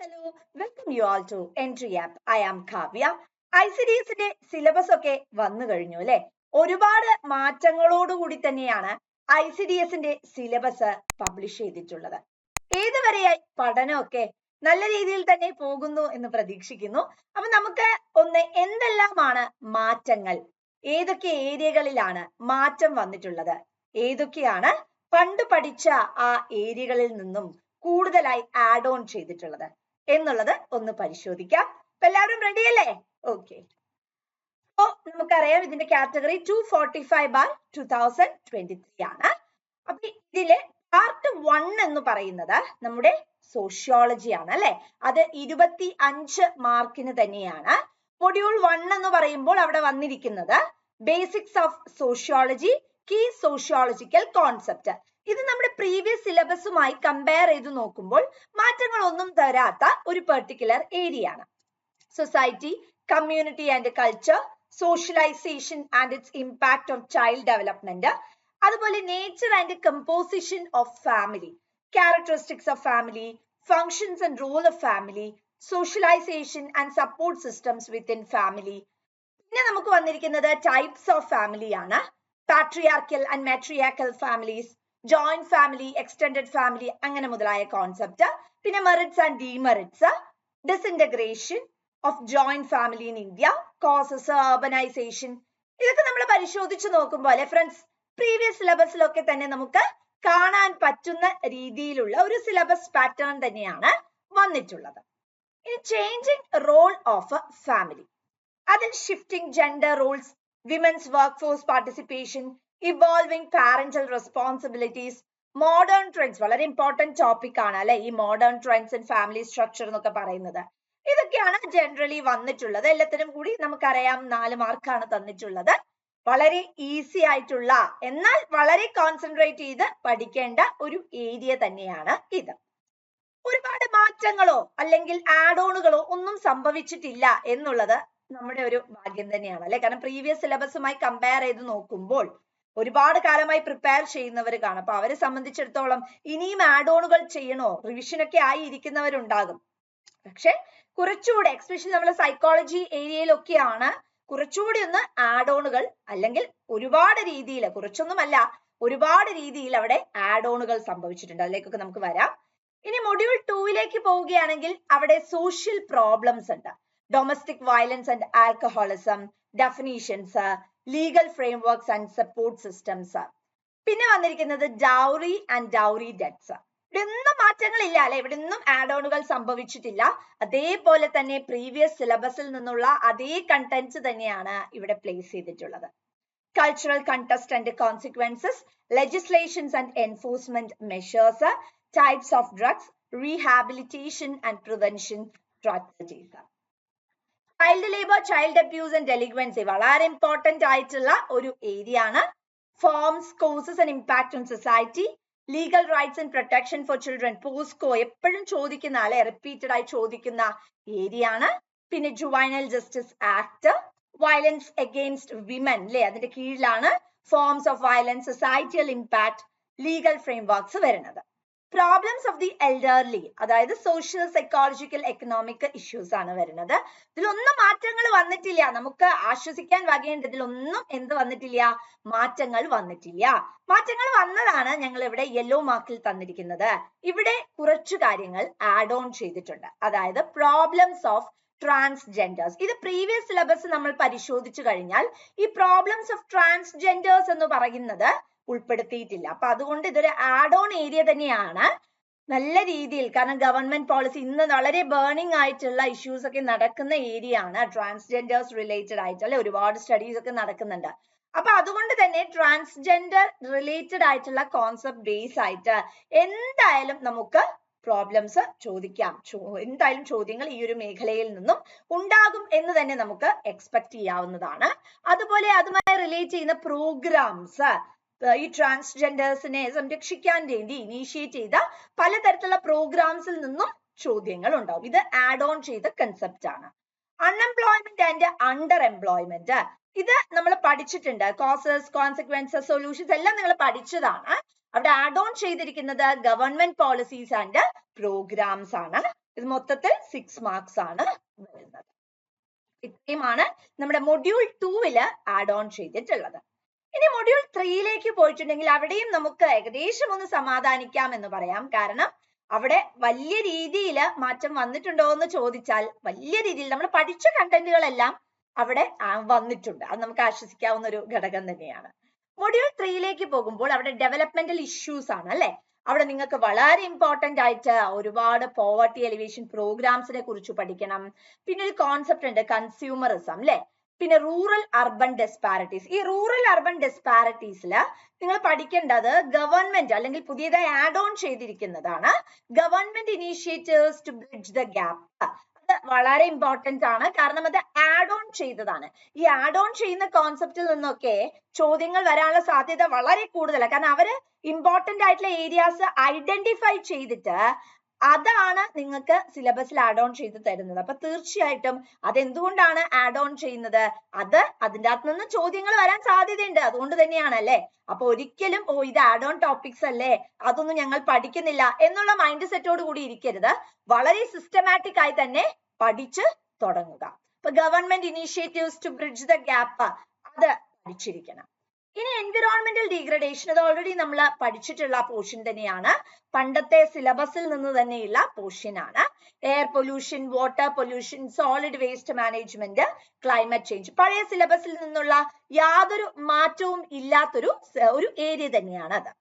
Hello, welcome you all to Entry App. I am Kavya. ICDSന്റെ syllabus ഒക്കെ വന്നു കഴിഞ്ഞു അല്ലെ? ഒരുപാട് മാറ്റങ്ങളോടുകൂടി തന്നെയാണ് ICDSന്റെ സിലബസ് പബ്ലിഷ് ചെയ്തിട്ടുള്ളത്. ഏതുവരെയായി പഠനമൊക്കെ നല്ല രീതിയിൽ തന്നെ പോകുന്നു എന്ന് പ്രതീക്ഷിക്കുന്നു. അപ്പൊ നമുക്ക് ഒന്ന് എന്തെല്ലാമാണ് മാറ്റങ്ങൾ, ഏതൊക്കെ ഏരിയകളിലാണ് മാറ്റം വന്നിട്ടുള്ളത്, ഏതൊക്കെയാണ് പണ്ട് പഠിച്ച ആ ഏരിയകളിൽ നിന്നും കൂടുതലായി ആഡ് ഓൺ ചെയ്തിട്ടുള്ളത് എന്നുള്ളത് ഒന്ന് പരിശോധിക്കാം. അപ്പൊ എല്ലാവരും റെഡി അല്ലേ? ഓക്കെ. അപ്പോ നമുക്കറിയാം ഇതിന്റെ കാറ്റഗറി 245/2023 ആണ്. അപ്പൊ ഇതിലെ പാർട്ട് 1 എന്ന് പറയുന്നത് നമ്മുടെ സോഷ്യോളജി ആണ് അല്ലെ? അത് 25 മാർക്കിന് തന്നെയാണ്. മൊഡ്യൂൾ 1 എന്ന് പറയുമ്പോൾ അവിടെ വന്നിരിക്കുന്നത് basics of sociology, key sociological concept. ഇത് നമ്മുടെ പ്രീവിയസ് സിലബസുമായി കമ്പയർ ചെയ്ത് നോക്കുമ്പോൾ മാറ്റങ്ങളൊന്നും തരാത്ത ഒരു പെർട്ടിക്കുലർ ഏരിയ ആണ്. Society, community and culture, socialisation and its impact of child development, അതുപോലെ nature and composition of family, characteristics of family, functions and role of family, socialisation and support systems within family. പിന്നെ നമുക്ക് വന്നിരിക്കുന്നത് types of family ആണ്. Patriarchal and matriarchal families, joint family, extended family, അങ്ങനെ മുതലായ concept. പിന്നെ merits and demerits, disintegration of joint family in India, causes, urbanisation, ഇതൊക്കെ നമ്മൾ പരിശോധിച്ച് നോക്കുമ്പോൾ അല്ലെ ഫ്രണ്ട്സ്, പ്രീവിയസ് സിലബസിലൊക്കെ തന്നെ നമുക്ക് കാണാൻ പറ്റുന്ന രീതിയിലുള്ള ഒരു സിലബസ് പാറ്റേൺ തന്നെയാണ് വന്നിട്ടുള്ളത്. ഇനി ചേഞ്ചിങ് റോൾ ഓഫ് ഫാമിലി, അതിൽ shifting gender roles, women's work force participation, evolving parental responsibilities, modern trends, വളരെ ഇമ്പോർട്ടന്റ് ടോപ്പിക് ആണ് അല്ലെ ഈ modern trends and family structure എന്നൊക്കെ പറയുന്നത്. ഇതൊക്കെയാണ് ജനറലി വന്നിട്ടുള്ളത്. എല്ലാത്തിനും കൂടി നമുക്കറിയാം 4 മാർക്കാണ് തന്നിട്ടുള്ളത്. വളരെ ഈസി ആയിട്ടുള്ള എന്നാൽ വളരെ കോൺസെൻട്രേറ്റ് ചെയ്ത് പഠിക്കേണ്ട ഒരു ഏരിയ തന്നെയാണ് ഇത്. ഒരുപാട് മാറ്റങ്ങളോ അല്ലെങ്കിൽ ആഡ് ഓണുകളോ ഒന്നും സംഭവിച്ചിട്ടില്ല എന്നുള്ളത് നമ്മുടെ ഒരു ഭാഗ്യം തന്നെയാണ് അല്ലെ. കാരണം പ്രീവിയസ് സിലബസുമായി കമ്പയർ ചെയ്ത് നോക്കുമ്പോൾ ഒരുപാട് കാലമായി പ്രിപ്പയർ ചെയ്യുന്നവർ കാണും. അപ്പൊ അവരെ സംബന്ധിച്ചിടത്തോളം ഇനിയും ആഡ് ഓണുകൾ ചെയ്യണോ, റിവിഷൻ ഒക്കെ ആയി ഇരിക്കുന്നവരുണ്ടാകും. പക്ഷെ കുറച്ചുകൂടെ എക്സ്പെഷ്യലി നമ്മുടെ സൈക്കോളജി ഏരിയയിലൊക്കെയാണ് കുറച്ചുകൂടി ഒന്ന് ആഡ് ഓണുകൾ, അല്ലെങ്കിൽ ഒരുപാട് രീതിയിൽ, കുറച്ചൊന്നുമല്ല ഒരുപാട് രീതിയിൽ അവിടെ ആഡ് ഓണുകൾ സംഭവിച്ചിട്ടുണ്ട്. അതിലേക്കൊക്കെ നമുക്ക് വരാം. ഇനി മൊഡ്യൂൾ 2 പോവുകയാണെങ്കിൽ അവിടെ സോഷ്യൽ പ്രോബ്ലംസ് ഉണ്ട്. Domestic violence and alcoholism, definitions, legal frameworks and support systems. പിന്നെ വന്നിരിക്കുന്നത് ഡൗറി ആൻഡ് ഡൗറി ഡെറ്റ്സ്. ഇവിടെ ഒന്നും മാറ്റങ്ങളില്ല അല്ലെ, ഇവിടെ ഒന്നും ആഡ് ഓണുകൾ സംഭവിച്ചിട്ടില്ല. അതേപോലെ തന്നെ പ്രീവിയസ് സിലബസിൽ നിന്നുള്ള അതേ കണ്ടന്റ്സ് തന്നെയാണ് ഇവിടെ പ്ലേസ് ചെയ്തിട്ടുള്ളത്. Cultural contest and consequences, legislations and enforcement measures, types of drugs, rehabilitation and prevention strategies. Child labour, child abuse and delinquency വളരെ ഇമ്പോർട്ടന്റ് ആയിട്ടുള്ള ഒരു ഏരിയ ആണ്. Forms, causes and impact on society, legal rights and protection for children, POCSO എപ്പോഴും ചോദിക്കുന്ന അല്ലെ, repeated ആയി ചോദിക്കുന്ന area ആണ്. പിന്നെ juvenile justice act, violence against women അല്ലെ, അതിന്റെ കീഴിലാണ് forms of violence, societal impact, legal frameworks വരുന്നത്. പ്രോബ്ലംസ് ഓഫ് ദി എൽഡർലി, അതായത് സോഷ്യൽ, സൈക്കോളജിക്കൽ, എക്കണോമിക് ഇഷ്യൂസ് ആണ് വരുന്നത്. ഇതിലൊന്നും മാറ്റങ്ങൾ വന്നിട്ടില്ല, നമുക്ക് ആശ്വസിക്കാൻ വകയുണ്ട്. ഇതിലൊന്നും എന്ത് വന്നിട്ടില്ല, മാറ്റങ്ങൾ വന്നിട്ടില്ല. മാറ്റങ്ങൾ വന്നതാണ് ഞങ്ങൾ ഇവിടെ യെല്ലോ മാർക്കിൽ തന്നിരിക്കുന്നത്. ഇവിടെ കുറച്ചു കാര്യങ്ങൾ ആഡ് ഓൺ ചെയ്തിട്ടുണ്ട്. അതായത് പ്രോബ്ലംസ് ഓഫ് ട്രാൻസ്ജെൻഡേഴ്സ്. ഇത് പ്രീവിയസ് സിലബസ് നമ്മൾ പരിശോധിച്ചു കഴിഞ്ഞാൽ ഈ പ്രോബ്ലംസ് ഓഫ് ട്രാൻസ്ജെൻഡേഴ്സ് എന്ന് പറയുന്നത് ഉൾപ്പെടുത്തിയിട്ടില്ല. അപ്പൊ അതുകൊണ്ട് ഇതൊരു ആഡ് ഓൺ ഏരിയ തന്നെയാണ് നല്ല രീതിയിൽ. കാരണം ഗവൺമെന്റ് പോളിസി ഇന്ന് വളരെ ബേണിംഗ് ആയിട്ടുള്ള ഇഷ്യൂസ് ഒക്കെ നടക്കുന്ന ഏരിയ ആണ് ട്രാൻസ്ജെൻഡേഴ്സ് റിലേറ്റഡ് ആയിട്ട് അല്ലെ, ഒരുപാട് സ്റ്റഡീസ് ഒക്കെ നടക്കുന്നുണ്ട്. അപ്പൊ അതുകൊണ്ട് തന്നെ ട്രാൻസ്ജെൻഡർ റിലേറ്റഡ് ആയിട്ടുള്ള കോൺസെപ്റ്റ് ബേസ് ആയിട്ട് എന്തായാലും നമുക്ക് പ്രോബ്ലംസ് ചോദിക്കാം. എന്തായാലും ചോദ്യങ്ങൾ ഈ ഒരു മേഖലയിൽ നിന്നും ഉണ്ടാകും എന്ന് തന്നെ നമുക്ക് എക്സ്പെക്ട് ചെയ്യാവുന്നതാണ്. അതുപോലെ അതുമായി റിലേറ്റ് ചെയ്യുന്ന പ്രോഗ്രാംസ്, ഈ ട്രാൻസ്ജെൻഡേഴ്സിനെ സംരക്ഷിക്കാൻ വേണ്ടി ഇനീഷ്യേറ്റ് ചെയ്ത പലതരത്തിലുള്ള പ്രോഗ്രാംസിൽ നിന്നും ചോദ്യങ്ങൾ ഉണ്ടാവും. ഇത് ആഡ് ഓൺ ചെയ്ത കൺസെപ്റ്റ് ആണ്. അൺഎംപ്ലോയ്മെന്റ് ആൻഡ് അണ്ടർ എംപ്ലോയ്മെന്റ്, ഇത് നമ്മൾ പഠിച്ചിട്ടുണ്ട്. കോസസ്, കോൺസിക്വൻസസ്, സൊല്യൂഷൻസ് എല്ലാം നിങ്ങൾ പഠിച്ചതാണ്. അവിടെ ആഡ് ഓൺ ചെയ്തിരിക്കുന്നത് ഗവൺമെന്റ് പോളിസീസ് ആൻഡ് പ്രോഗ്രാംസ് ആണ്. ഇത് മൊത്തത്തിൽ 6 മാർക്സ് ആണ് വരുന്നത്. ഇത്രയുമാണ് നമ്മുടെ മൊഡ്യൂൾ 2 ആഡ് ഓൺ ചെയ്തിട്ടുള്ളത്. ഇനി മൊഡ്യൂൾ 3 പോയിട്ടുണ്ടെങ്കിൽ അവിടെയും നമുക്ക് ഏകദേശം ഒന്ന് സമാധാനിക്കാം എന്ന് പറയാം. കാരണം അവിടെ വലിയ രീതിയിൽ മാറ്റം വന്നിട്ടുണ്ടോ എന്ന് ചോദിച്ചാൽ വലിയ രീതിയിൽ നമ്മൾ പഠിച്ച കണ്ടന്റുകളെല്ലാം അവിടെ വന്നിട്ടുണ്ട്. അത് നമുക്ക് ആശ്വസിക്കാവുന്ന ഒരു ഘടകം തന്നെയാണ്. മൊഡ്യൂൾ 3 പോകുമ്പോൾ അവിടെ ഡെവലപ്മെന്റൽ ഇഷ്യൂസ് ആണ് അല്ലെ. അവിടെ നിങ്ങൾക്ക് വളരെ ഇമ്പോർട്ടന്റ് ആയിട്ട് ഒരുപാട് പോവർട്ടി എലിവേഷൻ പ്രോഗ്രാംസിനെ കുറിച്ച് പഠിക്കണം. പിന്നെ ഒരു കോൺസെപ്റ്റ് ഉണ്ട് കൺസ്യൂമറിസം അല്ലെ. പിന്നെ റൂറൽ അർബൻ ഡിസ്പാരിറ്റീസ്. ഈ റൂറൽ അർബൻ ഡിസ്പാരിറ്റീസിൽ നിങ്ങൾ പഠിക്കേണ്ടത് ഗവൺമെന്റ് അല്ലെങ്കിൽ പുതിയതായി ആഡ് ഓൺ ചെയ്തിരിക്കുന്നതാണ് government initiatives to bridge the gap. അത് വളരെ ഇമ്പോർട്ടന്റ് ആണ്. കാരണം അത് ആഡ് ഓൺ ചെയ്തതാണ്. ഈ ആഡ് ഓൺ ചെയ്യുന്ന കോൺസെപ്റ്റിൽ നിന്നൊക്കെ ചോദ്യങ്ങൾ വരാനുള്ള സാധ്യത വളരെ കൂടുതലാണ്. കാരണം അവര് ഇമ്പോർട്ടന്റ് ആയിട്ടുള്ള ഏരിയാസ് ഐഡന്റിഫൈ ചെയ്തിട്ട് അതാണ് നിങ്ങൾക്ക് സിലബസിൽ ആഡ് ഓൺ ചെയ്ത് തരുന്നത്. അപ്പൊ തീർച്ചയായിട്ടും അതെന്തുകൊണ്ടാണ് ആഡ് ഓൺ ചെയ്യുന്നത്? അത് അതിൻ്റെ അകത്ത് നിന്ന് ചോദ്യങ്ങൾ വരാൻ സാധ്യതയുണ്ട്. അതുകൊണ്ട് തന്നെയാണ് അല്ലെ. അപ്പൊ ഒരിക്കലും ഇത് ആഡ് ഓൺ ടോപ്പിക്സ് അല്ലേ, അതൊന്നും ഞങ്ങൾ പഠിക്കുന്നില്ല എന്നുള്ള മൈൻഡ് സെറ്റോട് കൂടി ഇരിക്കരുത്. വളരെ സിസ്റ്റമാറ്റിക് ആയി തന്നെ പഠിച്ച് തുടങ്ങുക. ഇപ്പൊ government initiatives to bridge the gap അത് പഠിച്ചിരിക്കണം. ഇനി എൻവിറോൺമെന്റൽ ഡീഗ്രഡേഷൻ, അത് ഓൾറെഡി നമ്മൾ പഠിച്ചിട്ടുള്ള പോർഷൻ തന്നെയാണ്. പണ്ടത്തെ സിലബസിൽ നിന്ന് തന്നെയുള്ള പോർഷൻ ആണ്. Air pollution, water pollution, solid waste management, climate change. പഴയ സിലബസിൽ നിന്നുള്ള യാതൊരു മാറ്റവും ഇല്ലാത്തൊരു ഏരിയ തന്നെയാണ് അത്.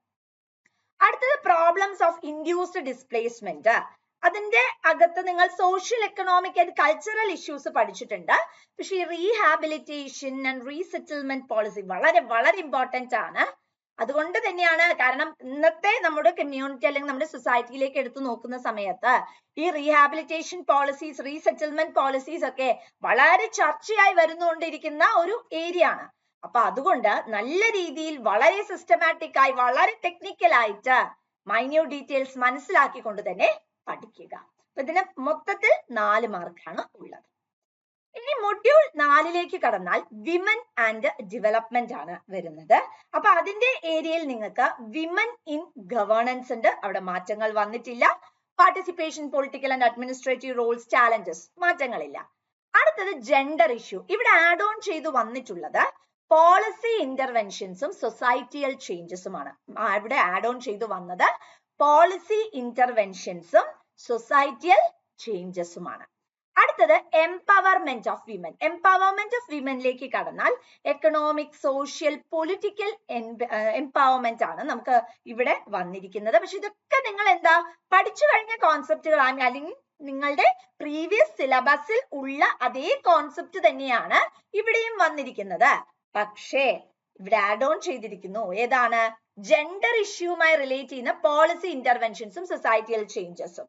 അടുത്തത് പ്രോബ്ലംസ് ഓഫ് ഇൻഡ്യൂസ്ഡ് ഡിസ്പ്ലേസ്മെന്റ്. അതിന്റെ അകത്ത് നിങ്ങൾ social, economic and cultural issues പഠിച്ചിട്ടുണ്ട്. പക്ഷേ ഈ റീഹാബിലിറ്റേഷൻ ആൻഡ് റീസെറ്റിൽമെന്റ് പോളിസി വളരെ വളരെ ഇമ്പോർട്ടന്റ് ആണ്. അതുകൊണ്ട് തന്നെയാണ്, കാരണം ഇന്നത്തെ നമ്മുടെ കമ്മ്യൂണിറ്റി അല്ലെങ്കിൽ നമ്മുടെ സൊസൈറ്റിയിലേക്ക് എടുത്തു നോക്കുന്ന സമയത്ത് ഈ റീഹാബിലിറ്റേഷൻ പോളിസീസ്, റീസെറ്റിൽമെന്റ് പോളിസീസ് ഒക്കെ വളരെ ചർച്ചയായി വരുന്നുകൊണ്ടിരിക്കുന്ന ഒരു ഏരിയ ആണ്. അപ്പൊ അതുകൊണ്ട് നല്ല രീതിയിൽ വളരെ സിസ്റ്റമാറ്റിക് ആയി വളരെ ടെക്നിക്കൽ ആയിട്ട് മൈന്യൂട്ട് ഡീറ്റെയിൽസ് മനസ്സിലാക്കിക്കൊണ്ട് തന്നെ പഠിക്കുക. അപ്പൊ ഇതിന് മൊത്തത്തിൽ 4 മാർക്കാണ് ഉള്ളത്. ഇനി മൊഡ്യൂൾ 4 കടന്നാൽ വിമൻ ആൻഡ് ഡെവലപ്മെന്റ് ആണ് വരുന്നത്. അപ്പൊ അതിന്റെ ഏരിയയിൽ നിങ്ങൾക്ക് വിമൻ ഇൻ ഗവേണൻസ് ഉണ്ട്. അവിടെ മാറ്റങ്ങൾ വന്നിട്ടില്ല. Participation, political and administrative roles, challenges മാറ്റങ്ങളില്ല. അടുത്തത് ജെൻഡർ ഇഷ്യൂ. ഇവിടെ ആഡ് ഓൺ ചെയ്തു വന്നിട്ടുള്ളത് പോളിസി ഇന്റർവെൻഷൻസും സൊസൈറ്റിയൽ ചേഞ്ചസുമാണ്. ഇവിടെ ആഡ് ഓൺ ചെയ്തു വന്നത് പോളിസി ഇന്റർവെൻഷൻസും സൊസൈറ്റിയൽ ചേഞ്ചസുമാണ്. അടുത്തത് empowerment of women. Empowerment of വിമനിലേക്ക് കടന്നാൽ എക്കണോമിക്, സോഷ്യൽ, പൊളിറ്റിക്കൽ എംപവർമെന്റ് ആണ് നമുക്ക് ഇവിടെ വന്നിരിക്കുന്നത്. പക്ഷെ ഇതൊക്കെ നിങ്ങൾ എന്താ പഠിച്ചു കഴിഞ്ഞ കോൺസെപ്റ്റുകളാണ്, അല്ലെങ്കിൽ നിങ്ങളുടെ പ്രീവിയസ് സിലബസിൽ ഉള്ള അതേ കോൺസെപ്റ്റ് തന്നെയാണ് ഇവിടെയും വന്നിരിക്കുന്നത്. പക്ഷേ ഇവിടെ ആഡ് ഓൺ ചെയ്തിരിക്കുന്നു ഏതാണ്? ജെൻഡർ ഇഷ്യൂമായി റിലേറ്റ് ചെയ്യുന്ന പോളിസി ഇന്റർവെൻഷൻസും സൊസൈറ്റിയൽ ചേഞ്ചസും.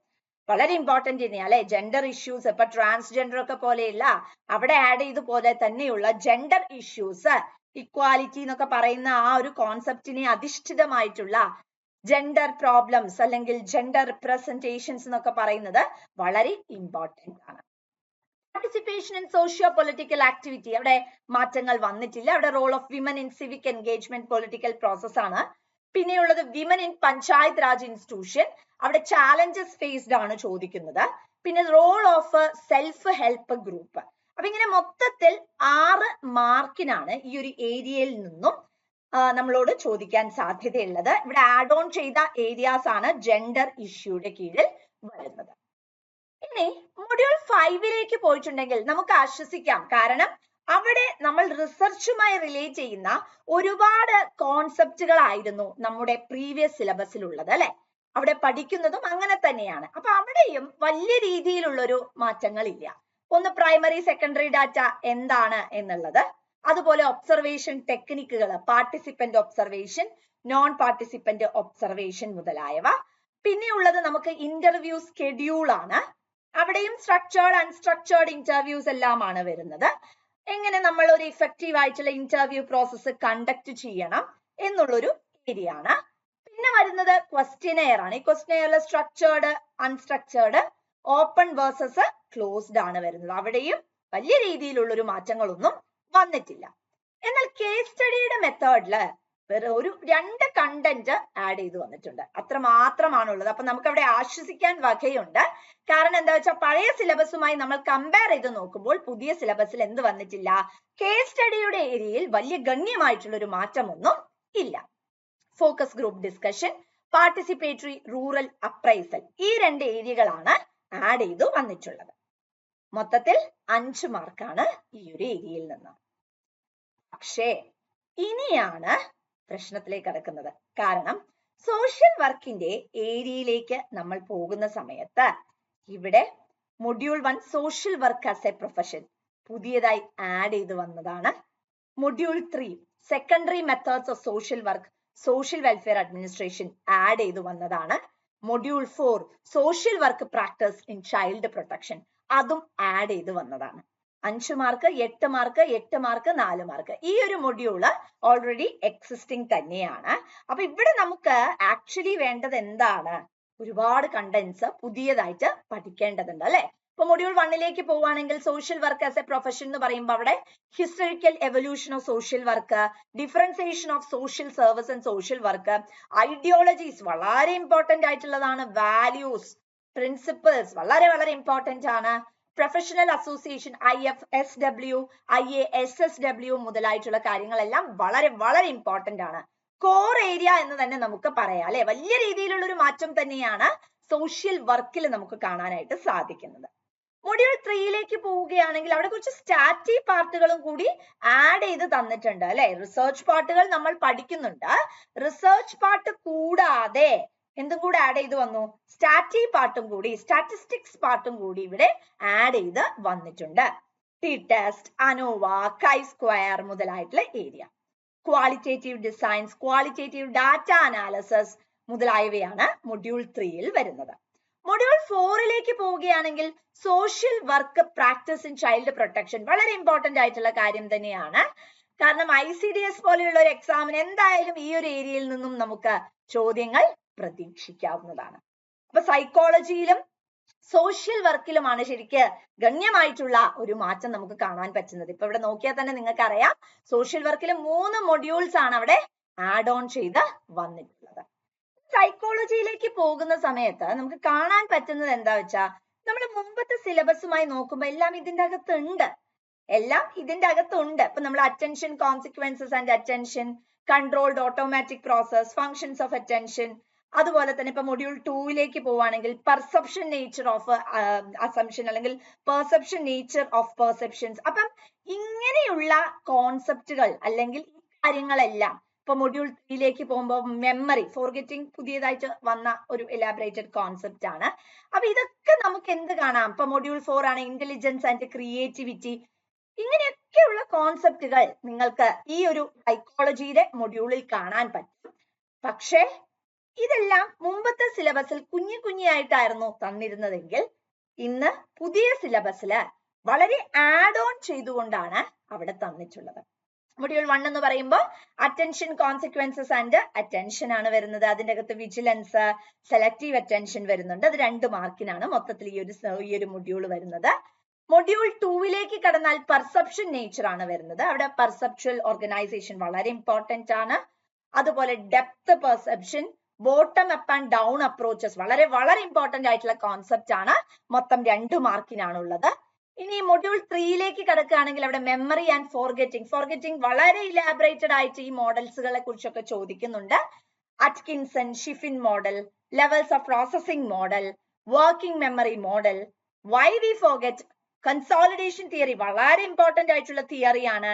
വളരെ ഇമ്പോർട്ടന്റ് തന്നെയാണ് അല്ലെ. ജെൻഡർ ഇഷ്യൂസ് ഇപ്പൊ ട്രാൻസ്ജെൻഡർ ഒക്കെ പോലെയല്ല, അവിടെ ആഡ് ചെയ്ത പോലെ തന്നെയുള്ള ജെൻഡർ ഇഷ്യൂസ്, ഇക്വാലിറ്റി എന്നൊക്കെ പറയുന്ന ആ ഒരു കോൺസെപ്റ്റിനെ അധിഷ്ഠിതമായിട്ടുള്ള ജെൻഡർ പ്രോബ്ലംസ് അല്ലെങ്കിൽ ജെൻഡർ റിപ്രസെന്റേഷൻസ് എന്നൊക്കെ പറയുന്നത് വളരെ ഇമ്പോർട്ടന്റ് ആണ്. Participation in socio political activity, അവിടെ മാറ്റങ്ങൾ വന്നിട്ടില്ല. അവിടെ role of women in civic engagement, political process ആണ്. പിന്നെയുള്ളത് women in Panchayat Raj institution, അവിടെ ചാലഞ്ചസ് ഫേസ്ഡ് ആണ് ചോദിക്കുന്നത്. പിന്നെ role of self help group. അപ്പൊ ഇങ്ങനെ മൊത്തത്തിൽ 6 മാർക്കിനാണ് ഈ ഒരു ഏരിയയിൽ നിന്നും നമ്മളോട് ചോദിക്കാൻ സാധ്യതയുള്ളത്. ഇവിടെ ആഡ് ഓൺ ചെയ്ത ഏരിയാസ് ആണ് ജെൻഡർ ഇഷ്യൂയുടെ കീഴിൽ വരുന്നത്. ഇനി മൊഡ്യൂൾ 5 പോയിട്ടുണ്ടെങ്കിൽ നമുക്ക് ആശ്വസിക്കാം. കാരണം അവിടെ നമ്മൾ റിസർച്ചുമായി റിലേറ്റ് ചെയ്യുന്ന ഒരുപാട് കോൺസെപ്റ്റുകളായിരുന്നു നമ്മുടെ പ്രീവിയസ് സിലബസിൽ ഉള്ളത് അല്ലെ. അവിടെ പഠിക്കുന്നതും അങ്ങനെ തന്നെയാണ്. അപ്പൊ അവിടെയും വലിയ രീതിയിലുള്ളൊരു മാറ്റങ്ങളില്ല. ഒന്ന് പ്രൈമറി സെക്കൻഡറി ഡാറ്റ എന്താണ് എന്നുള്ളത്, അതുപോലെ ഒബ്സർവേഷൻ ടെക്നിക്കുകൾ, participant observation, non participant observation മുതലായവ. പിന്നെയുള്ളത് നമുക്ക് ഇന്റർവ്യൂ സ്കെഡ്യൂൾ ആണ്. അവിടെയും സ്ട്രക്ചേർഡ് അൺസ്ട്രക്ചേർഡ് ഇന്റർവ്യൂസ് എല്ലാമാണ് വരുന്നത്. എങ്ങനെ നമ്മൾ ഒരു ഇഫക്റ്റീവ് ആയിട്ടുള്ള ഇന്റർവ്യൂ പ്രോസസ്സ് കണ്ടക്ട് ചെയ്യണം എന്നുള്ളൊരു ഏരിയ ആണ്. പിന്നെ വരുന്നത് ക്വസ്റ്റ്യനെയർ ആണ്. ഈ ക്വസ്റ്റ്യനെയറിൽ structured, unstructured, open versus closed ആണ് വരുന്നത്. അവിടെയും വലിയ രീതിയിലുള്ള ഒരു മാറ്റങ്ങളൊന്നും വന്നിട്ടില്ല. എന്നാൽ കേസ് സ്റ്റഡിയുടെ മെത്തേഡില് ഒരു 2 കണ്ടന്റ് ആഡ് ചെയ്ത് വന്നിട്ടുണ്ട്. അത്ര മാത്രമാണുള്ളത്. അപ്പൊ നമുക്ക് അവിടെ ആശ്വസിക്കാൻ വകയുണ്ട്. കാരണം എന്താ വെച്ചാൽ പഴയ സിലബസുമായി നമ്മൾ കമ്പയർ ചെയ്ത് നോക്കുമ്പോൾ പുതിയ സിലബസിൽ എന്ത് വന്നിട്ടില്ല, കേസ് സ്റ്റഡിയുടെ ഏരിയയിൽ വലിയ ഗണ്യമായിട്ടുള്ള ഒരു മാറ്റമൊന്നും ഇല്ല. Focus group discussion, participatory rural appraisal, ഈ 2 ഏരിയകളാണ് ആഡ് ചെയ്തു വന്നിട്ടുള്ളത്. മൊത്തത്തിൽ 5 മാർക്കാണ് ഈ ഒരു ഏരിയയിൽ നിന്ന്. പക്ഷേ ഇനിയാണ് പ്രശ്നത്തിലേക്ക് കടക്കുന്നത്. കാരണം സോഷ്യൽ വർക്കിന്റെ ഏരിയയിലേക്ക് നമ്മൾ പോകുന്ന സമയത്ത് ഇവിടെ module 1 social work as A profession പുതിയതായി ആഡ് ചെയ്ത് വന്നതാണ്. Module 3 secondary methods of social work, social welfare administration add ചെയ്ത് വന്നതാണ്. Module 4 social work practice in child protection അതും ആഡ് ചെയ്ത് വന്നതാണ്. 5 മാർക്ക്, 8 മാർക്ക്, 8 മാർക്ക്, 4 മാർക്ക്. ഈ ഒരു മൊഡ്യൂള് ഓൾറെഡി എക്സിസ്റ്റിംഗ് തന്നെയാണ്. അപ്പൊ ഇവിടെ നമുക്ക് ആക്ച്വലി വേണ്ടത് എന്താണ്? ഒരുപാട് കണ്ടന്റ്സ് പുതിയതായിട്ട് പഠിക്കേണ്ടതുണ്ട് അല്ലെ. ഇപ്പൊ മൊഡ്യൂൾ 1ലേക്ക് പോവുകയാണെങ്കിൽ social work as A profession എന്ന് പറയുമ്പോൾ അവിടെ historical evolution of social work, differentiation of social service and social work, ideologies വളരെ ഇമ്പോർട്ടന്റ് ആയിട്ടുള്ളതാണ്, വാല്യൂസ്, പ്രിൻസിപ്പിൾസ് വളരെ വളരെ ഇമ്പോർട്ടന്റ് ആണ്, പ്രൊഫഷണൽ അസോസിയേഷൻ IFSW, IASSW മുതലായിട്ടുള്ള കാര്യങ്ങളെല്ലാം വളരെ വളരെ ഇമ്പോർട്ടന്റ് ആണ്. കോർ ഏരിയ എന്ന് തന്നെ നമുക്ക് പറയാം അല്ലെ. വലിയ രീതിയിലുള്ള ഒരു മാറ്റം തന്നെയാണ് സോഷ്യൽ വർക്കിൽ നമുക്ക് കാണാനായിട്ട് സാധിക്കുന്നത്. മൊഡ്യൂൾ 3ലേക്ക് പോവുകയാണെങ്കിൽ അവിടെ കുറച്ച് സ്റ്റാറ്റി പാർട്ടുകളും കൂടി ആഡ് ചെയ്ത് തന്നിട്ടുണ്ട് അല്ലെ. റിസർച്ച് പാർട്ടുകൾ നമ്മൾ പഠിക്കുന്നുണ്ട്. റിസർച്ച് പാർട്ട് കൂടാതെ എന്തും കൂടെ ആഡ് ചെയ്ത് വന്നു, സ്റ്റാറ്റി പാർട്ടും കൂടി, സ്റ്റാറ്റിസ്റ്റിക്സ് പാർട്ടും കൂടി ഇവിടെ ആഡ് ചെയ്ത് വന്നിട്ടുണ്ട്. T test, ANOVA, chi square മുതലായിട്ടുള്ള area, qualitative designs, qualitative data analysis മുതലായവയാണ് മൊഡ്യൂൾ 3യിൽ വരുന്നത്. മൊഡ്യൂൾ 4ലേക്ക് പോവുകയാണെങ്കിൽ social work practice in child protection വളരെ ഇമ്പോർട്ടന്റ് ആയിട്ടുള്ള കാര്യം തന്നെയാണ്. കാരണം ICDS പോലെയുള്ള ഒരു എക്സാമിന് എന്തായാലും ഈ ഒരു ഏരിയയിൽ നിന്നും നമുക്ക് ചോദ്യങ്ങൾ പ്രതീക്ഷിക്കാവുന്നതാണ്. അപ്പൊ സൈക്കോളജിയിലും സോഷ്യൽ വർക്കിലുമാണ് ശരിക്ക് ഗണ്യമായിട്ടുള്ള ഒരു മാറ്റം നമുക്ക് കാണാൻ പറ്റുന്നത്. ഇപ്പൊ ഇവിടെ നോക്കിയാൽ തന്നെ നിങ്ങൾക്ക് അറിയാം സോഷ്യൽ വർക്കിൽ 3 മൊഡ്യൂൾസ് ആണ് അവിടെ ആഡ് ഓൺ ചെയ്ത് വന്നിട്ടുള്ളത്. സൈക്കോളജിയിലേക്ക് പോകുന്ന സമയത്ത് നമുക്ക് കാണാൻ പറ്റുന്നത് എന്താ വെച്ചാൽ നമ്മൾ മുമ്പത്തെ സിലബസുമായി നോക്കുമ്പോൾ എല്ലാം ഇതിന്റെ അകത്തുണ്ട്. ഇപ്പൊ നമ്മൾ attention, consequences and attention, controlled automatic process, functions of attention, അതുപോലെ തന്നെ ഇപ്പൊ മൊഡ്യൂൾ 2ലേക്ക് പോവുകയാണെങ്കിൽ പെർസെപ്ഷൻ നേച്ചർ ഓഫ് അസംഷൻ അല്ലെങ്കിൽ പെർസെപ്ഷൻ നേച്ചർ ഓഫ് പെർസെപ്ഷൻസ്. അപ്പം ഇങ്ങനെയുള്ള കോൺസെപ്റ്റുകൾ അല്ലെങ്കിൽ ഈ കാര്യങ്ങളെല്ലാം ഇപ്പൊ മൊഡ്യൂൾ 3ലേക്ക് പോകുമ്പോൾ മെമ്മറി, ഫോർഗെറ്റിംഗ് പുതിയതായിട്ട് വന്ന ഒരു എലാബറേറ്റഡ് കോൺസെപ്റ്റ് ആണ്. അപ്പൊ ഇതൊക്കെ നമുക്ക് എന്ത് കാണാം, ഇപ്പൊ മൊഡ്യൂൾ 4 ആണ് ഇന്റലിജൻസ് ആൻഡ് ക്രിയേറ്റിവിറ്റി. ഇങ്ങനെയൊക്കെയുള്ള കോൺസെപ്റ്റുകൾ നിങ്ങൾക്ക് ഈ ഒരു സൈക്കോളജിയുടെ മൊഡ്യൂളിൽ കാണാൻ പറ്റും. പക്ഷേ ഇതെല്ലാം മുമ്പത്തെ സിലബസിൽ കുഞ്ഞായിട്ടായിരുന്നു തന്നിരുന്നതെങ്കിൽ ഇന്ന് പുതിയ സിലബസില് വളരെ ആഡ് ഓൺ ചെയ്തുകൊണ്ടാണ് അവിടെ തന്നിട്ടുള്ളത്. മൊഡ്യൂൾ 1 എന്ന് പറയുമ്പോൾ അറ്റൻഷൻ, കോൺസിക്വൻസസ് ആൻഡ് അറ്റൻഷൻ ആണ് വരുന്നത്. അതിന്റെ അകത്ത് വിജിലൻസ്, സെലക്റ്റീവ് അറ്റൻഷൻ വരുന്നുണ്ട്. അത് 2 മാർക്കിനാണ് മൊത്തത്തിൽ ഈ ഒരു മൊഡ്യൂൾ വരുന്നത്. മൊഡ്യൂൾ 2ലേക്ക് കടന്നാൽ പെർസെപ്ഷൻ നേച്ചർ ആണ് വരുന്നത്. അവിടെ പെർസെപ്ച്വൽ ഓർഗനൈസേഷൻ വളരെ ഇമ്പോർട്ടന്റ് ആണ്. അതുപോലെ depth perception, bottom up and down approaches വളരെ വളരെ ഇമ്പോർട്ടന്റ് ആയിട്ടുള്ള കോൺസെപ്റ്റ് ആണ്. മൊത്തം 2 മാർക്കിനാണുള്ളത്. ഇനി മൊഡ്യൂൾ 3ലേക്ക് കടക്കുകയാണെങ്കിൽ അവിടെ മെമ്മറി ആൻഡ് ഫോർഗെറ്റിംഗ് വളരെ ഇലാബറേറ്റഡ് ആയിട്ട് ഈ മോഡൽസുകളെ കുറിച്ചൊക്കെ ചോദിക്കുന്നുണ്ട്. Atkinson, Shiffrin model, levels of processing model, working memory model, why we forget, consolidation theory വളരെ ഇമ്പോർട്ടന്റ് ആയിട്ടുള്ള തിയറിയാണ്,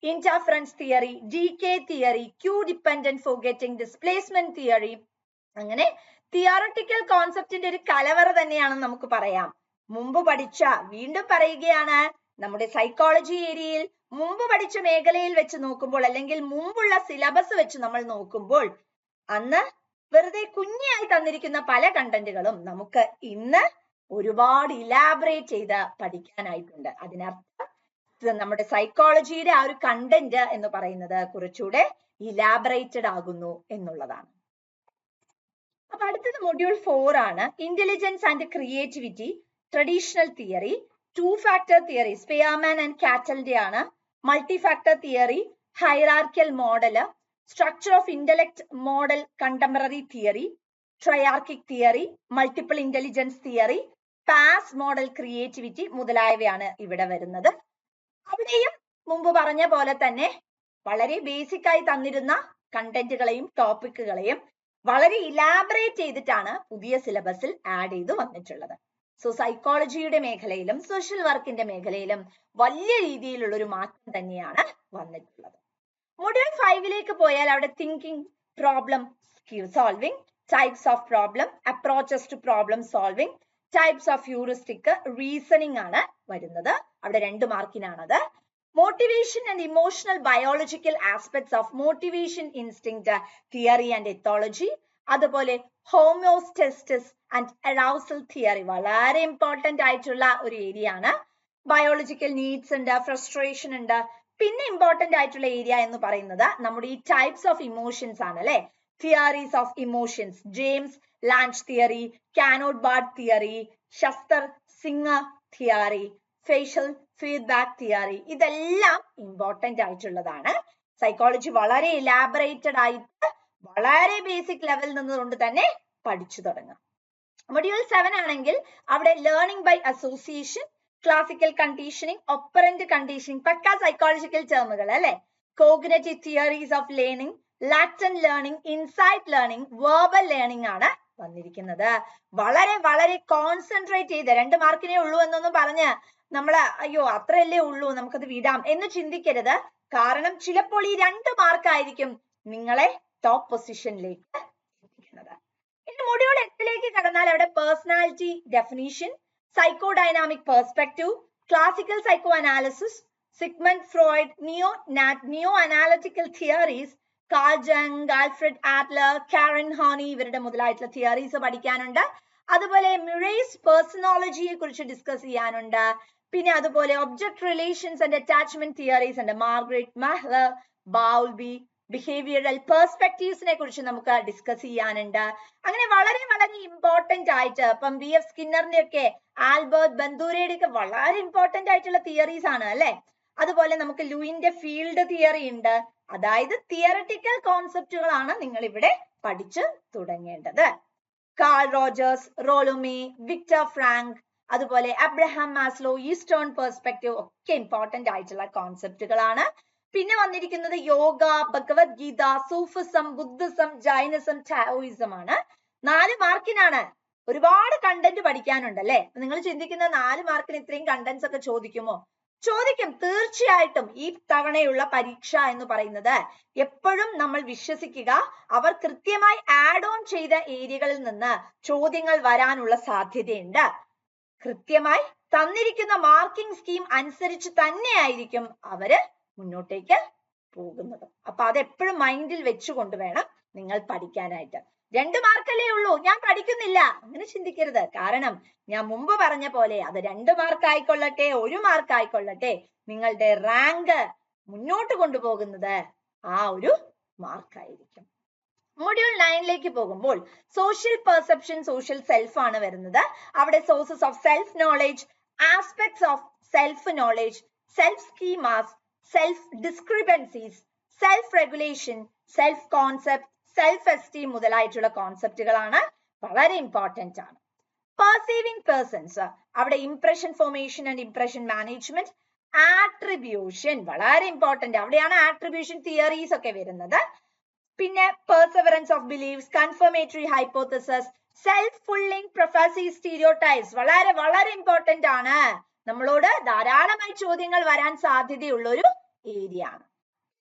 interference theory, DK theory, cue dependent forgetting, displacement theory. അങ്ങനെ തിയറട്ടിക്കൽ കോൺസെപ്റ്റിന്റെ ഒരു കലവറ തന്നെയാണെന്ന് നമുക്ക് പറയാം. മുമ്പ് പഠിച്ച, വീണ്ടും പറയുകയാണ്, നമ്മുടെ സൈക്കോളജി ഏരിയയിൽ മുമ്പ് പഠിച്ച മേഖലയിൽ വെച്ച് നോക്കുമ്പോൾ അല്ലെങ്കിൽ മുമ്പുള്ള സിലബസ് വെച്ച് നമ്മൾ നോക്കുമ്പോൾ അന്ന് വെറുതെ കുഞ്ഞായി തന്നിരിക്കുന്ന പല കണ്ടന്റുകളും നമുക്ക് ഇന്ന് ഒരുപാട് ഇലാബറേറ്റ് ചെയ്ത് പഠിക്കാനായിട്ടുണ്ട്. അതിനർത്ഥം നമ്മുടെ സൈക്കോളജിയുടെ ആ ഒരു കണ്ടന്റ് എന്ന് പറയുന്നത് കുറച്ചുകൂടെ ഇലാബറേറ്റഡ് ആകുന്നു എന്നുള്ളതാണ്. അപ്പൊ അടുത്തത് മൊഡ്യൂൾ 4 ആണ്. Intelligence and creativity, traditional theory, 2-factor theory Spearman and കാറ്റലിന്റെ ആണ്, multi factor theory, hierarchical model, structure of intellect model contemporary theory, triarchic theory, multiple intelligence theory, PASS model creativity മുതലായവയാണ് ഇവിടെ വരുന്നത്. അവിടെയും മുമ്പ് പറഞ്ഞ പോലെ തന്നെ വളരെ ബേസിക് ആയി തന്നിരുന്ന കണ്ടന്റുകളെയും ടോപ്പിക്കുകളെയും വളരെ ഇലാബറേറ്റ് ചെയ്തിട്ടാണ് പുതിയ സിലബസിൽ ആഡ് ചെയ്ത് വന്നിട്ടുള്ളത്. സോ സൈക്കോളജിയുടെ മേഖലയിലും സോഷ്യൽ വർക്കിന്റെ മേഖലയിലും വലിയ രീതിയിലുള്ള ഒരു മാറ്റം തന്നെയാണ് വന്നിട്ടുള്ളത്. മൊഡ്യൂൾ 5ലേക്ക് പോയാൽ അവിടെ thinking, problem solving, types of problem, approaches to problem solving, types of heuristic, reasoning ആണ് വരുന്നത്. അവിടെ 2 മാർക്കിനാണത്. Motivation and emotional biological aspects of motivation instinct theory and ethology, അതുപോലെ ഹോമിയോസ്റ്റെസിസ് ആൻഡ് അറൗസൽ തിയറി വളരെ ഇമ്പോർട്ടന്റ് ആയിട്ടുള്ള ഒരു ഏരിയ ആണ്. Biological needs ഉണ്ട്, ഫ്രസ്ട്രേഷൻ ഉണ്ട്. പിന്നെ ഇമ്പോർട്ടന്റ് ആയിട്ടുള്ള ഏരിയ എന്ന് പറയുന്നത് നമ്മുടെ ഈ ടൈപ്സ് ഓഫ് ഇമോഷൻസ് ആണ് അല്ലെ. Theories of emotions, James Lange theory, Cannon Bard theory, Schachter Singer theory, facial feedback theory, ഇതെല്ലാം ഇമ്പോർട്ടന്റ് ആയിട്ടുള്ളതാണ്. സൈക്കോളജി വളരെ ഇലാബറേറ്റഡ് ആയിട്ട് വളരെ ബേസിക് ലെവലിൽ നിന്നുകൊണ്ട് തന്നെ പഠിച്ചു തുടങ്ങാം. മൊഡ്യൂൾ 7 ആണെങ്കിൽ അവിടെ learning by association, classical conditioning, operant conditioning, പക്ക സൈക്കോളജിക്കൽ ടേമുകൾ അല്ലെ. Cognitive theories of learning, latent learning, insight learning, verbal learning ആണ് വന്നിരിക്കുന്നത്. വളരെ വളരെ കോൺസെൻട്രേറ്റ് ചെയ്ത് 2 മാർക്കിനേ ഉള്ളൂ എന്നൊന്നും പറഞ്ഞ് നമ്മള് അയ്യോ അത്രയല്ലേ ഉള്ളൂ നമുക്കത് വിടാം എന്ന് ചിന്തിക്കരുത്. കാരണം ചിലപ്പോൾ ഈ 2 മാർക്കായിരിക്കും നിങ്ങളെ ടോപ്പ് പൊസിഷനിലേക്ക് എത്തിക്കുന്നത്. ഇനി മൊഡ്യൂൾ 8ലേക്ക് കടന്നാൽ അവിടെ personality definition, psychodynamic perspective, classical psycho analysis, Sigmund Freud, neo analytical theories, Carl Jung, Alfred Adler, Karen Horney ഇവരുടെ മുതലായിട്ടുള്ള തിയറീസ് പഠിക്കാനുണ്ട്. അതുപോലെ മുറേസ് പേഴ്സണോളജിയെ കുറിച്ച് ഡിസ്കസ് ചെയ്യാനുണ്ട്. പിന്നെ അതുപോലെ object relations and attachment theories ഉണ്ട്. മാർഗരറ്റ് മെഹ്ലർ, ബൗൾബി, ബിഹേവിയറൽ പെർസ്പെക്റ്റീവ്സിനെ കുറിച്ച് നമുക്ക് ഡിസ്കസ് ചെയ്യാനുണ്ട്. അങ്ങനെ വളരെ വളരെ ഇമ്പോർട്ടന്റ് ആയിട്ട് ഇപ്പം BF സ്കിന്നറിന്റെ ഒക്കെ ആൽബർട്ട് ബന്ദൂരയുടെ ഒക്കെ വളരെ ഇമ്പോർട്ടന്റ് ആയിട്ടുള്ള തിയറീസ് ആണ് അല്ലെ. അതുപോലെ നമുക്ക് ലൂയിന്റെ ഫീൽഡ് തിയറി ഉണ്ട്. അതായത് തിയററ്റിക്കൽ കോൺസെപ്റ്റുകളാണ് നിങ്ങൾ ഇവിടെ പഠിച്ചു തുടങ്ങേണ്ടത്. Carl Rogers, Rollo May, Victor Frankl, അതുപോലെ അബ്രഹാം മാസ്ലോ, ഈസ്റ്റേൺ പെർസ്പെക്റ്റീവ് ഒക്കെ ഇമ്പോർട്ടന്റ് ആയിട്ടുള്ള കോൺസെപ്റ്റുകളാണ്. പിന്നെ വന്നിരിക്കുന്നത് yoga, Bhagavad Gita, Sufism, Buddhism, Jainism, Taoism ആണ്. 4 മാർക്കിനാണ്. ഒരുപാട് കണ്ടന്റ് പഠിക്കാനുണ്ട് അല്ലെ. നിങ്ങൾ ചിന്തിക്കുന്ന 4 മാർക്കിന് ഇത്രയും കണ്ടന്റ്സ് ഒക്കെ ചോദിക്കുമോ? ചോദിക്കും, തീർച്ചയായിട്ടും. ഈ തവണയുള്ള പരീക്ഷ എന്ന് പറയുന്നത് എപ്പോഴും നമ്മൾ വിശ്വസിക്കുക അവർ കൃത്യമായി ആഡ് ഓൺ ചെയ്ത ഏരിയകളിൽ നിന്ന് ചോദ്യങ്ങൾ വരാനുള്ള സാധ്യതയുണ്ട്. കൃത്യമായി തന്നിരിക്കുന്ന മാർക്കിംഗ് സ്കീം അനുസരിച്ച് തന്നെയായിരിക്കും അവര് മുന്നോട്ടേക്ക് പോകുന്നത്. അപ്പൊ അതെപ്പോഴും മൈൻഡിൽ വെച്ചുകൊണ്ട് വേണം നിങ്ങൾ പഠിക്കാനായിട്ട്. 2 മാർക്കല്ലേ ഉള്ളൂ, ഞാൻ പഠിക്കുന്നില്ല അങ്ങനെ ചിന്തിക്കരുത്. കാരണം ഞാൻ മുമ്പ് പറഞ്ഞ പോലെ അത് 2 മാർക്ക് ആയിക്കൊള്ളട്ടെ 1 മാർക്ക് ആയിക്കൊള്ളട്ടെ, നിങ്ങളുടെ റാങ്ക് മുന്നോട്ട് കൊണ്ടുപോകുന്നത് ആ ഒരു മാർക്കായിരിക്കും. മൊഡ്യൂൾ 9ലേക്ക് പോകുമ്പോൾ സോഷ്യൽ പെർസെപ്ഷൻ, സോഷ്യൽ സെൽഫ് ആണ് വരുന്നത്. അവിടെ sources of self knowledge, aspects of self knowledge, self schemas, self discrepancies, self regulation, self concept, self esteem മുതലായിട്ടുള്ള കോൺസെപ്റ്റുകളാണ് വളരെ ഇമ്പോർട്ടന്റ് ആണ്. പെർസീവിംഗ് പേഴ്സൺസ്, അവിടെ impression formation and impression management, attribution വളരെ important. അവിടെയാണ് ആട്രിബ്യൂഷൻ തിയറീസ് ഒക്കെ വരുന്നത്. പിന്നെ perseverance of beliefs, confirmatory hypothesis, self fulfilling prophecy stereotypes വളരെ വളരെ ഇമ്പോർട്ടന്റ് ആണ്. നമ്മളോട് ധാരാളമായി ചോദ്യങ്ങൾ വരാൻ സാധ്യതയുള്ള ഒരു ഏരിയ ആണ്.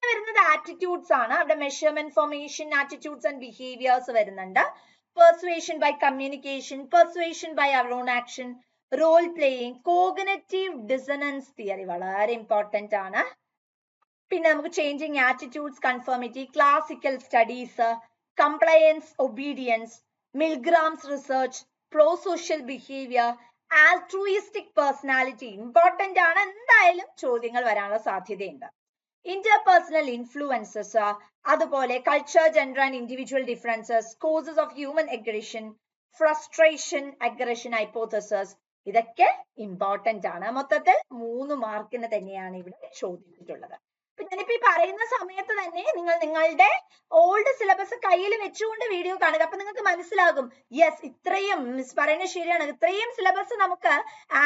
വരുന്നത് ആറ്റിറ്റ്യൂഡ്സ് ആണ്. അവിടെ measurement formation, attitudes and behaviours വരുന്നുണ്ട്. Persuasion by communication, persuasion by our own action, role playing, cognitive dissonance theory വളരെ ഇമ്പോർട്ടന്റ് ആണ്. പിന്നെ നമുക്ക് changing attitudes, conformity, classical studies, compliance, obedience, Milgram's research, pro social behaviour, altruistic personality important ആണ്. എന്തായാലും ചോദ്യങ്ങൾ വരാനുള്ള സാധ്യതയുണ്ട്. ഇന്റർപേഴ്സണൽ ഇൻഫ്ലുവൻസസ്, അതുപോലെ culture, gender and individual differences, causes of human aggression, frustration aggression hypothesis, ഇതൊക്കെ ഇമ്പോർട്ടന്റ് ആണ്. മൊത്തത്തിൽ 3 മാർക്കിന് തന്നെയാണ് ഇവിടെ ചോദിച്ചിട്ടുള്ളത്. ഞാനിപ്പോ ഈ പറയുന്ന സമയത്ത് തന്നെ നിങ്ങൾ നിങ്ങളുടെ ഓൾഡ് സിലബസ് കയ്യിൽ വെച്ചുകൊണ്ട് വീഡിയോ കാണുക. അപ്പൊ നിങ്ങൾക്ക് മനസ്സിലാകും യെസ് ഇത്രയും മിസ് പറയുന്നത് ശരിയാണ്, ഇത്രയും സിലബസ് നമുക്ക്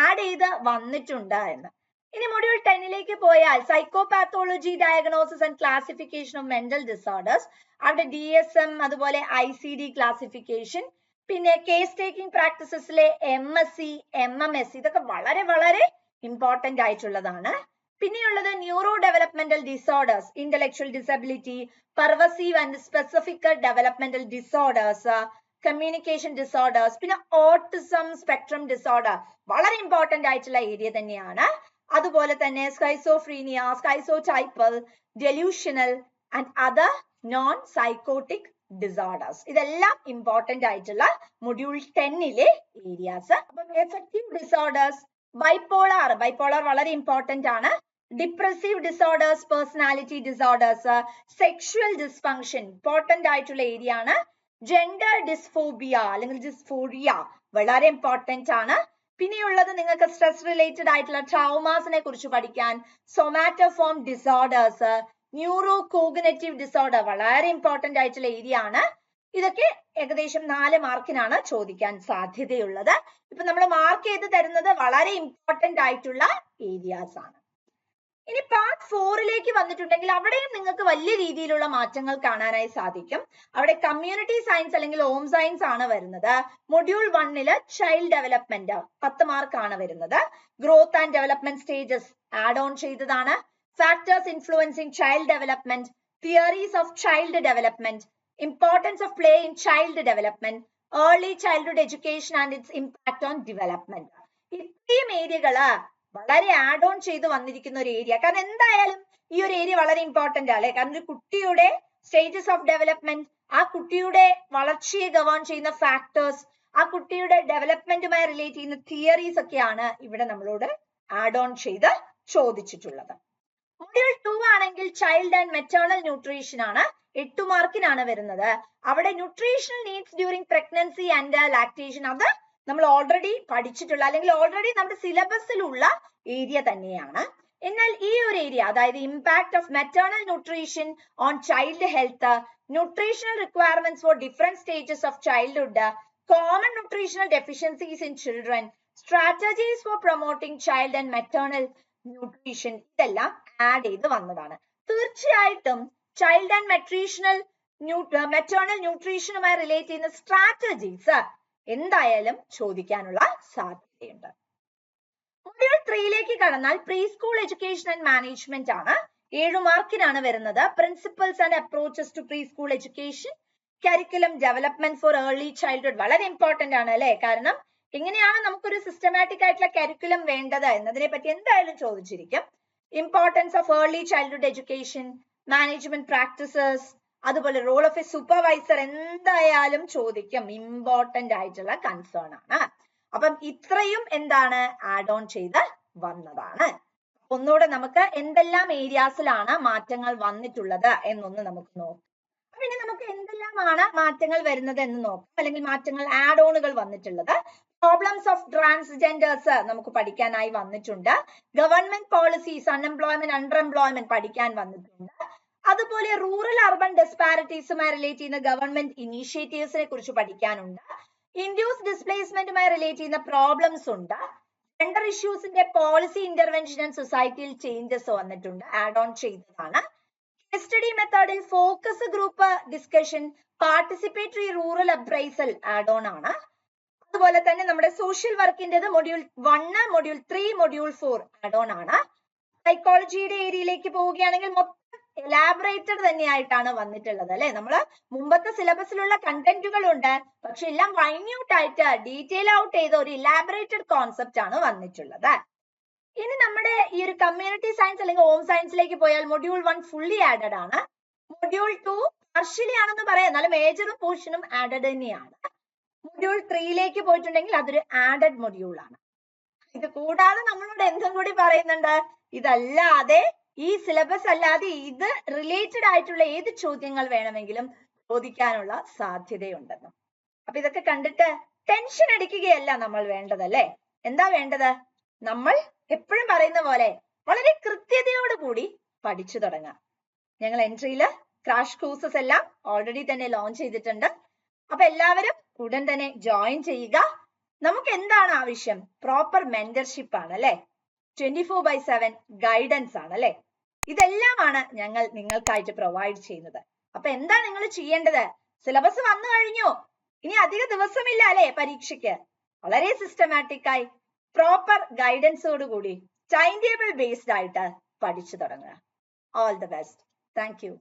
ആഡ് ചെയ്ത് വന്നിട്ടുണ്ട് എന്ന്. ഇനി മൊഡ്യൂൾ 10 പോയാൽ psychopathology, diagnosis and classification of mental disorders, അവിടെ DSM അതുപോലെ ICD ക്ലാസിഫിക്കേഷൻ, പിന്നെ കേസ് ടേക്കിംഗ് പ്രാക്ടീസസിലെ MSc, MMSc ഇതൊക്കെ വളരെ വളരെ ഇമ്പോർട്ടന്റ് ആയിട്ടുള്ളതാണ്. പിന്നെയുള്ളത് neuro developmental disorders, intellectual disability, pervasive and specific developmental disorders, communication disorders, പിന്നെ ഓട്ടിസം സ്പെക്ട്രം ഡിസോർഡർ വളരെ ഇമ്പോർട്ടന്റ് ആയിട്ടുള്ള ഏരിയ തന്നെയാണ്. അതുപോലെ തന്നെ schizophrenia, schizotypal, delusional and other non psychotic disorders ഇതെല്ലാം ഇമ്പോർട്ടന്റ് ആയിട്ടുള്ള മൊഡ്യൂൾ 10 ഏരിയാസ്. അപ്പം എഫക്റ്റീവ് ഡിസോർഡേഴ്സ്, ബൈപോളാർ വളരെ ഇമ്പോർട്ടന്റ് ആണ്. Depressive disorders, personality disorders, sexual dysfunction important ആയിട്ടുള്ള ഏരിയ ആണ്. ജെൻഡർ ഡിസ്ഫോബിയ അല്ലെങ്കിൽ ഡിസ്ഫോറിയ വളരെ ഇമ്പോർട്ടന്റ് ആണ്. പിന്നെയുള്ളത് നിങ്ങൾക്ക് സ്ട്രെസ് റിലേറ്റഡ് ആയിട്ടുള്ള ട്രൗമാസിനെ കുറിച്ച് പഠിക്കാൻ, somatoform disorders, neuro cognitive disorder വളരെ ഇമ്പോർട്ടന്റ് ആയിട്ടുള്ള ഏരിയ ആണ്. ഇതൊക്കെ ഏകദേശം 4 മാർക്കിനാണ് ചോദിക്കാൻ സാധ്യതയുള്ളത്. ഇപ്പൊ നമ്മൾ മാർക്ക് ചെയ്ത് തരുന്നത് വളരെ ഇമ്പോർട്ടന്റ് ആയിട്ടുള്ള ഏരിയാസ് ആണ്. ഇനി പാർട്ട് 4 വന്നിട്ടുണ്ടെങ്കിൽ അവിടെയും നിങ്ങൾക്ക് വലിയ രീതിയിലുള്ള മാറ്റങ്ങൾ കാണാനായി സാധിക്കും. അവിടെ കമ്മ്യൂണിറ്റി സയൻസ് അല്ലെങ്കിൽ ഹോം സയൻസ് ആണ് വരുന്നത്. മൊഡ്യൂൾ 1 ചൈൽഡ് ഡെവലപ്മെന്റ് 10 മാർക്കാണ് വരുന്നത്. Growth and development stages add on ചെയ്തതാണ്. Factors influencing child development, theories of child development, importance of play in child development, early childhood education and its impact on development. ഇത്രയും ഏരിയകള് വളരെ add on ചെയ്ത് വന്നിരിക്കുന്ന ഒരു area. കാരണം എന്തായാലും ഈ ഒരു ഏരിയ വളരെ ഇമ്പോർട്ടന്റ് അല്ലേ. കാരണം ഒരു കുട്ടിയുടെ സ്റ്റേജസ് ഓഫ് ഡെവലപ്മെന്റ്, ആ കുട്ടിയുടെ വളർച്ചയെ ഗവേൺ ചെയ്യുന്ന ഫാക്ടേഴ്സ്, ആ കുട്ടിയുടെ ഡെവലപ്മെന്റുമായി റിലേറ്റ് ചെയ്യുന്ന തിയറീസ് ഒക്കെയാണ് ഇവിടെ നമ്മളോട് ആഡ് ഓൺ ചെയ്ത് ചോദിച്ചിട്ടുള്ളത്. മൊഡ്യൂൾ 2 ആണെങ്കിൽ ചൈൽഡ് ആൻഡ് മെറ്റേണൽ ന്യൂട്രീഷൻ ആണ്. 8 മാർക്കിനാണ് വരുന്നത്. അവിടെ nutritional needs during pregnancy and lactation അത് നമ്മൾ ഓൾറെഡി പഠിച്ചിട്ടുള്ള അല്ലെങ്കിൽ ഓൾറെഡി നമ്മുടെ സിലബസിലുള്ള ഏരിയ തന്നെയാണ്. എന്നാൽ ഈ ഒരു ഏരിയ അതായത് impact of maternal nutrition on child health, nutritional requirements for different stages of childhood, common nutritional deficiencies in children, strategies for promoting child and maternal nutrition ഇതെല്ലാം ആഡ് ചെയ്ത് വന്നതാണ്. തീർച്ചയായിട്ടും ചൈൽഡ് ആൻഡ് മെറ്റേണൽ ന്യൂട്രീഷനുമായി relate ചെയ്യുന്ന strategies എന്തായാലും ചോദിക്കാനുള്ള സാധ്യതയുണ്ട്. Module 3 കടന്നാൽ pre school education and management ആണ്. 7 മാർക്കിനാണ് വരുന്നത്. Principles and approaches to pre school education, curriculum development for early childhood വളരെ ഇമ്പോർട്ടന്റ് ആണ് അല്ലെ. കാരണം എങ്ങനെയാണ് നമുക്കൊരു സിസ്റ്റമാറ്റിക് ആയിട്ടുള്ള കരിക്കുലം വേണ്ടത് എന്നതിനെ പറ്റി എന്തായാലും ചോദിച്ചിരിക്കും. Importance of early childhood education, management practices, അതുപോലെ റോൾ ഓഫ് എ സൂപ്പർവൈസർ എന്തായാലും ചോദിക്കും. ഇമ്പോർട്ടന്റ് ആയിട്ടുള്ള കൺസേൺ ആണ്. അപ്പം ഇത്രയും എന്താണ് ആഡ് ഓൺ ചെയ്ത് വന്നതാണ്. ഒന്നുകൂടെ നമുക്ക് എന്തെല്ലാം ഏരിയാസിലാണ് മാറ്റങ്ങൾ വന്നിട്ടുള്ളത് എന്നൊന്ന് നമുക്ക് നോക്കാം. പിന്നെ നമുക്ക് എന്തെല്ലാമാണ് മാറ്റങ്ങൾ വരുന്നത് എന്ന് നോക്കാം, അല്ലെങ്കിൽ മാറ്റങ്ങൾ ആഡ് ഓണുകൾ വന്നിട്ടുള്ളത്. പ്രോബ്ലംസ് ഓഫ് ട്രാൻസ്ജെൻഡേഴ്സ് നമുക്ക് പഠിക്കാനായി വന്നിട്ടുണ്ട്. ഗവൺമെന്റ് പോളിസീസ്, അൺഎംപ്ലോയ്മെന്റ്, അണ്ടർഎംപ്ലോയ്മെന്റ് പഠിക്കാൻ വന്നിട്ടുണ്ട്. അതുപോലെ റൂറൽ അർബൻ ഡിസ്പാരിറ്റീസുമായി റിലേറ്റ് ചെയ്യുന്ന ഗവൺമെന്റ് ഇനീഷ്യേറ്റീവ്സിനെ കുറിച്ച് പഠിക്കാനുണ്ട്. ഇൻഡ്യൂസ് ഡിസ്പ്ലേസ്മെന്റുമായി റിലേറ്റ് ചെയ്യുന്ന പ്രോബ്ലംസ് ഉണ്ട്. ജെൻഡർ ഇഷ്യൂസിന്റെ പോളിസി ഇന്റർവെൻഷൻ ആൻഡ് സൊസൈറ്റിയിൽ ചേഞ്ചസ് വന്നിട്ടുണ്ട്, ആഡ് ഓൺ ചെയ്തതാണ്. കേസ് സ്റ്റഡി മെത്തേഡിൽ focus group discussion, participatory rural appraisal add on ആണ്. അതുപോലെ തന്നെ നമ്മുടെ സോഷ്യൽ വർക്കിന്റേത് module 1, module 3, module 4 add on ആണ്. സൈക്കോളജിയുടെ ഏരിയയിലേക്ക് പോവുകയാണെങ്കിൽ മൊത്തം എലാബറേറ്റഡ് തന്നെയായിട്ടാണ് വന്നിട്ടുള്ളത് അല്ലെ. നമ്മള് മുമ്പത്തെ സിലബസിലുള്ള കണ്ടന്റുകളുണ്ട്, പക്ഷെ എല്ലാം മൈന്യൂട്ട് ആയിട്ട് ഡീറ്റെയിൽ ഔട്ട് ചെയ്ത ഒരു ഇലാബറേറ്റഡ് കോൺസെപ്റ്റ് ആണ് വന്നിട്ടുള്ളത്. ഇനി നമ്മുടെ ഈ ഒരു കമ്മ്യൂണിറ്റി സയൻസ് അല്ലെങ്കിൽ ഹോം സയൻസിലേക്ക് പോയാൽ മൊഡ്യൂൾ 1 ഫുള്ളി ആഡഡ് ആണ്. മൊഡ്യൂൾ 2 പാർഷ്യലി ആണെന്ന് പറയാം, എന്നാലും മേജറും പോർഷനും ആഡഡ് തന്നെയാണ്. മൊഡ്യൂൾ 3 പോയിട്ടുണ്ടെങ്കിൽ അതൊരു ആഡഡ് മൊഡ്യൂൾ ആണ്. ഇത് കൂടാതെ നമ്മളോട് എന്തും കൂടി പറയുന്നുണ്ട്, ഇതല്ലാതെ ഈ സിലബസ് അല്ലാതെ ഇത് റിലേറ്റഡ് ആയിട്ടുള്ള ഏത് ചോദ്യങ്ങൾ വേണമെങ്കിലും ചോദിക്കാനുള്ള സാധ്യതയുണ്ടെന്ന്. അപ്പൊ ഇതൊക്കെ കണ്ടിട്ട് ടെൻഷൻ അടിക്കുകയല്ല നമ്മൾ വേണ്ടതല്ലേ. എന്താ വേണ്ടത്? നമ്മൾ എപ്പോഴും പറയുന്ന പോലെ വളരെ കൃത്യതയോടുകൂടി പഠിച്ചു തുടങ്ങാം. ഞങ്ങൾ എൻട്രിയില് ക്രാഷ് കോഴ്സസ് എല്ലാം ഓൾറെഡി തന്നെ ലോഞ്ച് ചെയ്തിട്ടുണ്ട്. അപ്പൊ എല്ലാവരും ഉടൻ തന്നെ ജോയിൻ ചെയ്യുക. നമുക്ക് എന്താണ് ആവശ്യം? പ്രോപ്പർ മെന്റർഷിപ്പ് ആണ് അല്ലെ, 24/7 ഗൈഡൻസ് ആണ് അല്ലെ. ഇതെല്ലാമാണ് ഞങ്ങൾ നിങ്ങൾക്കായിട്ട് പ്രൊവൈഡ് ചെയ്യുന്നത്. അപ്പൊ എന്താ നിങ്ങൾ ചെയ്യേണ്ടത്? സിലബസ് വന്നു കഴിഞ്ഞു, ഇനി അധിക ദിവസമില്ല അല്ലെ പരീക്ഷയ്ക്ക്. വളരെ സിസ്റ്റമാറ്റിക് ആയി പ്രോപ്പർ ഗൈഡൻസോട് കൂടി ടൈം ടേബിൾ ബേസ്ഡ് ആയിട്ട് പഠിച്ചു തുടങ്ങുക. All the best. Thank you.